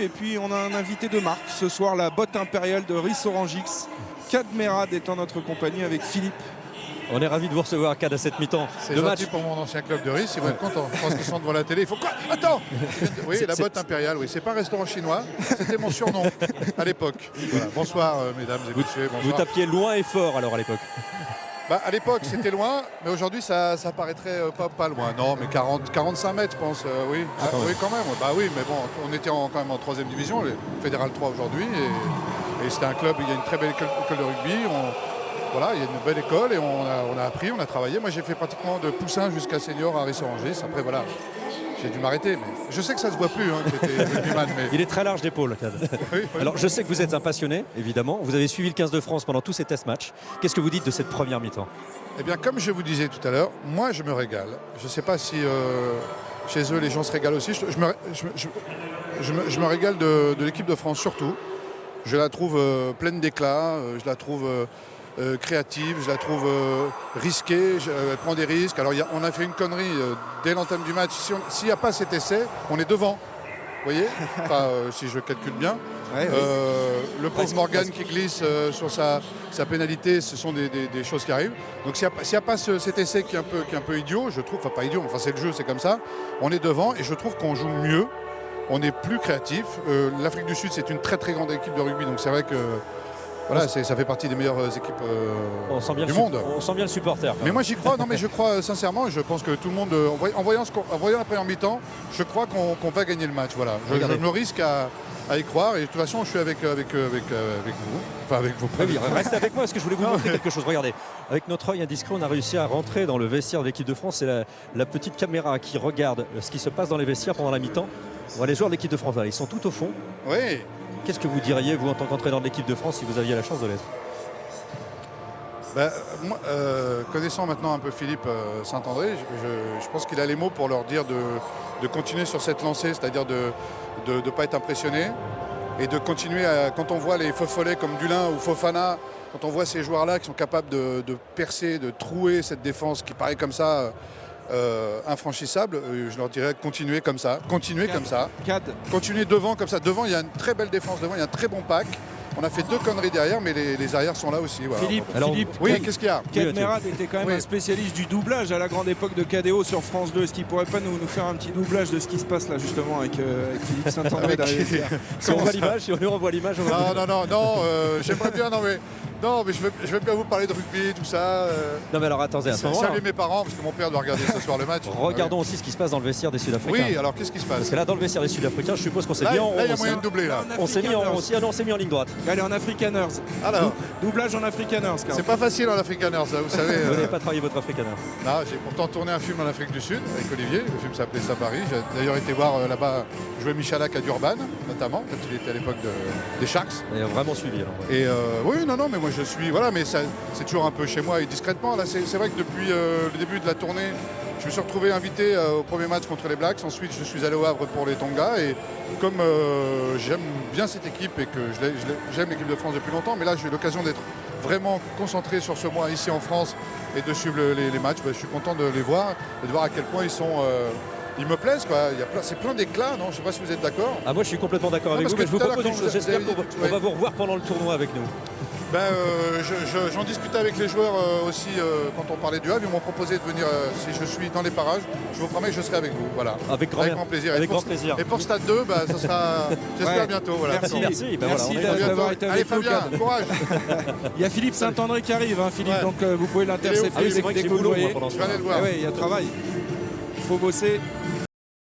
Et puis on a un invité de marque ce soir, la botte impériale de Riss Orangix. Kad Merad est en notre compagnie avec Philippe. On est ravis de vous recevoir, Kad, à cette mi-temps C'est de gentil match. pour mon ancien club de Riss, ils vont être contents. Je pense qu'ils sont devant la télé. Il faut quoi? Attends. Oui, la botte impériale, oui. C'est pas un restaurant chinois, c'était mon surnom à l'époque. Voilà. Bonsoir mesdames et messieurs. Bonsoir. Vous tapiez loin et fort alors à l'époque. Bah, à l'époque c'était loin, mais aujourd'hui ça paraîtrait pas loin. Non, mais 45 mètres je pense, oui. Oui quand même. Bah oui, mais bon, on était quand même en 3e division, le Fédéral 3 aujourd'hui. Et c'était un club, il y a une très belle école de rugby. Voilà, il y a une belle école et on a appris, on a travaillé. Moi j'ai fait pratiquement de poussin jusqu'à senior à Riss Orangix. Après voilà, j'ai dû m'arrêter. Mais je sais que ça se voit plus, que j'étais rugbyman. Mais... Il est très large d'épaule, Kad. Oui. Alors je sais que vous êtes un passionné, évidemment. Vous avez suivi le 15 de France pendant tous ces test matchs. Qu'est-ce que vous dites de cette première mi-temps? Eh bien, comme je vous disais tout à l'heure, moi je me régale. Je ne sais pas si chez eux les gens se régalent aussi. Je me régale de l'équipe de France surtout. Je la trouve pleine d'éclat, je la trouve créative, je la trouve risquée, elle prend des risques. Alors on a fait une connerie dès l'entame du match. S'il n'y a pas cet essai, on est devant. Vous voyez, enfin, si je calcule bien. Ouais, oui. Le pauvre Morgan qui glisse sur sa pénalité, ce sont des choses qui arrivent. Donc s'il n'y a pas cet essai qui est un peu idiot, je trouve, enfin pas idiot, mais enfin c'est le jeu, c'est comme ça, on est devant et je trouve qu'on joue mieux, on est plus créatif. L'Afrique du Sud, c'est une très très grande équipe de rugby, donc c'est vrai que voilà, ça fait partie des meilleures équipes du monde. On sent bien le supporter. Mais moi j'y crois, non mais je crois sincèrement, et je pense que tout le monde, en voyant la première mi-temps, je crois qu'on va gagner le match. Voilà. Je me risque à y croire et de toute façon je suis avec vous. Enfin avec vous. Oui, restez avec moi parce que je voulais vous montrer quelque chose. Regardez, avec notre œil indiscret, on a réussi à rentrer dans le vestiaire de l'équipe de France. C'est la petite caméra qui regarde ce qui se passe dans les vestiaires pendant la mi-temps. On voit les joueurs de l'équipe de France, ils sont tout au fond. Oui. Qu'est-ce que vous diriez, vous, en tant qu'entraîneur de l'équipe de France, si vous aviez la chance de l'être? Moi, connaissant maintenant un peu Philippe Saint-André, je pense qu'il a les mots pour leur dire de continuer sur cette lancée, c'est-à-dire de ne pas être impressionné et de continuer quand on voit les faux follets comme Dulin ou Fofana, quand on voit ces joueurs-là qui sont capables de percer, de trouer cette défense qui paraît comme ça infranchissable, je leur dirais continuez comme ça, continuez devant comme ça. Devant, il y a une très belle défense, devant, il y a un très bon pack. On a fait 2 conneries derrière, mais les arrières sont là aussi. Voilà. Philippe, oui, qu'est-ce qu'il y a? Kad Merad était quand même un spécialiste du doublage à la grande époque de KDO sur France 2. Est-ce qu'il ne pourrait pas nous faire un petit doublage de ce qui se passe là justement avec Philippe Saint-André Si on voit l'image, si on lui revoit l'image. Non, j'aimerais bien, non, mais je veux bien vous parler de rugby, tout ça. Non mais alors attendez, à ce moment-là. Salut mes parents, parce que mon père doit regarder ce soir le match. Regardons aussi ce qui se passe dans le vestiaire des Sud-Africains. Oui, alors qu'est-ce qui se passe? Parce que là, dans le vestiaire des Sud-Africains, je suppose qu'on s'est là, mis en là, il y a moyen de doubler là. On s'est mis en ligne droite. Allez, en Afrikaners. Alors, doublage en Afrikaners. c'est pas facile en Afrikaners, vous savez. Vous n'avez pas travaillé votre Afrikaner? Non, j'ai pourtant tourné un film en Afrique du Sud avec Olivier. Le film s'appelait Safari. J'ai d'ailleurs été voir là-bas jouer Michalak à Durban, notamment, quand il était à l'époque des Sharks. Il a vraiment suivi alors. Ouais. Et oui, non, mais moi je suis. Voilà, mais c'est toujours un peu chez moi et discrètement. Là, c'est vrai que depuis le début de la tournée, je me suis retrouvé invité au premier match contre les Blacks. Ensuite, je suis allé au Havre pour les Tonga. Et comme j'aime bien cette équipe et que j'aime l'équipe de France depuis longtemps, mais là, j'ai eu l'occasion d'être vraiment concentré sur ce mois ici en France et de suivre les matchs. Je suis content de les voir et de voir à quel point ils sont. Ils me plaisent, quoi. C'est plein d'éclats, non? Je ne sais pas si vous êtes d'accord. Ah, moi, je suis complètement d'accord avec vous. Mais je vous propose une chose. J'espère qu'on va vous revoir pendant le tournoi avec nous. J'en discutais avec les joueurs aussi quand on parlait du Havre. Ils m'ont proposé de venir, si je suis dans les parages, je vous promets que je serai avec vous. Voilà. Avec grand plaisir. Avec grand plaisir. Et pour Stade 2, ça sera, j'espère bientôt. Voilà. Merci voilà, d'avoir été avec nous. Allez Fabien, courage. Il y a Philippe Saint-André qui arrive, Philippe, ouais. donc vous pouvez l'intercepter dès que vous le voyez. Je vais aller le voir. Il y a travail. Il faut bosser.